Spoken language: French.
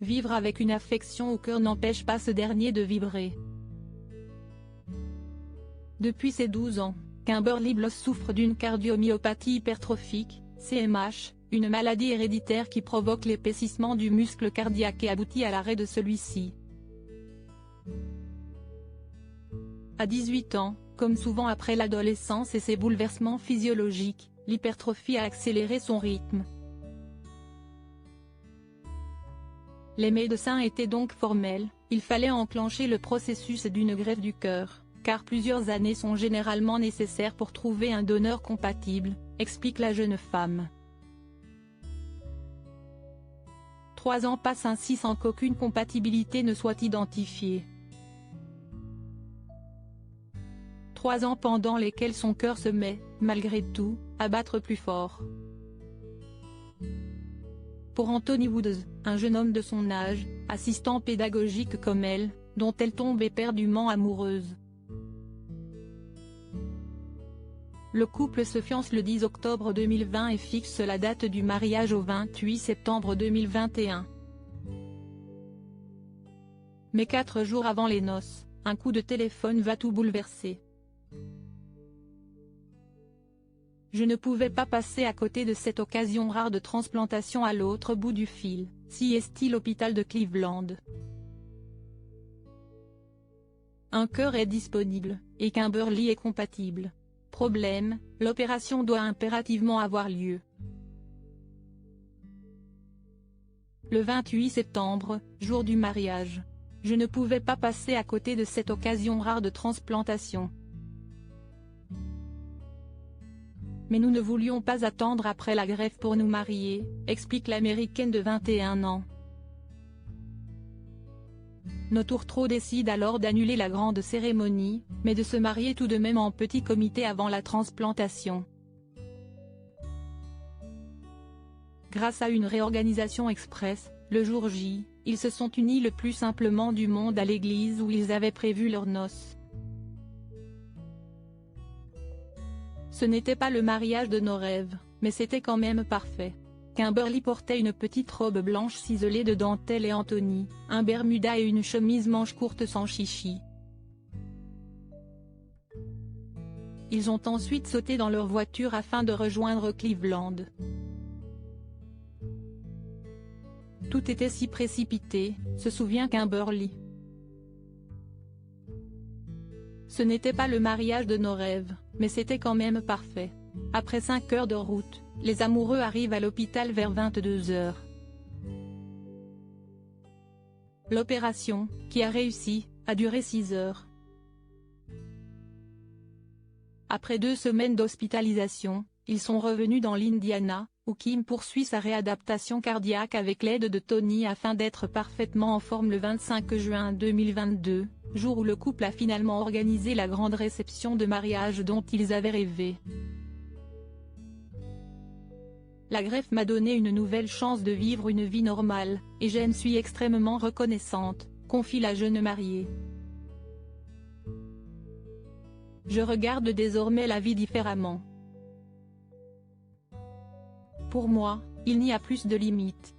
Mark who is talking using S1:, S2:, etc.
S1: Vivre avec une affection au cœur n'empêche pas ce dernier de vibrer. Depuis ses 12 ans, Kimberly Bloss souffre d'une cardiomyopathie hypertrophique, CMH, une maladie héréditaire qui provoque l'épaississement du muscle cardiaque et aboutit à l'arrêt de celui-ci. À 18 ans, comme souvent après l'adolescence et ses bouleversements physiologiques, l'hypertrophie a accéléré son rythme. Les médecins étaient donc formels, il fallait enclencher le processus d'une greffe du cœur, car plusieurs années sont généralement nécessaires pour trouver un donneur compatible, explique la jeune femme. 3 ans passent ainsi sans qu'aucune compatibilité ne soit identifiée. 3 ans pendant lesquels son cœur se met, malgré tout, à battre plus fort. Pour Anthony Woods, un jeune homme de son âge, assistant pédagogique comme elle, dont elle tombe éperdument amoureuse. Le couple se fiance le 10 octobre 2020 et fixe la date du mariage au 28 septembre 2021. Mais 4 jours avant les noces, un coup de téléphone va tout bouleverser. Je ne pouvais pas passer à côté de cette occasion rare de transplantation à l'autre bout du fil, CST l'hôpital de Cleveland. Un cœur est disponible, et Kimberly est compatible. Problème, l'opération doit impérativement avoir lieu. Le 28 septembre, jour du mariage. Je ne pouvais pas passer à côté de cette occasion rare de transplantation. Mais nous ne voulions pas attendre après la greffe pour nous marier, explique l'américaine de 21 ans. Notre tour décide alors d'annuler la grande cérémonie, mais de se marier tout de même en petit comité avant la transplantation. Grâce à une réorganisation express, le jour J, ils se sont unis le plus simplement du monde à l'église où ils avaient prévu leurs noces. Ce n'était pas le mariage de nos rêves, mais c'était quand même parfait. Kimberly portait une petite robe blanche ciselée de dentelle et Anthony, un bermuda et une chemise manche courte sans chichi. Ils ont ensuite sauté dans leur voiture afin de rejoindre Cleveland. Tout était si précipité, se souvient Kimberly. Ce n'était pas le mariage de nos rêves, mais c'était quand même parfait. Après 5 heures de route, les amoureux arrivent à l'hôpital vers 22 heures. L'opération, qui a réussi, a duré 6 heures. Après 2 semaines d'hospitalisation, ils sont revenus dans l'Indiana, où Kim poursuit sa réadaptation cardiaque avec l'aide de Tony afin d'être parfaitement en forme le 25 juin 2022, jour où le couple a finalement organisé la grande réception de mariage dont ils avaient rêvé. La greffe m'a donné une nouvelle chance de vivre une vie normale, et j'en suis extrêmement reconnaissante, confie la jeune mariée. Je regarde désormais la vie différemment. Pour moi, il n'y a plus de limites.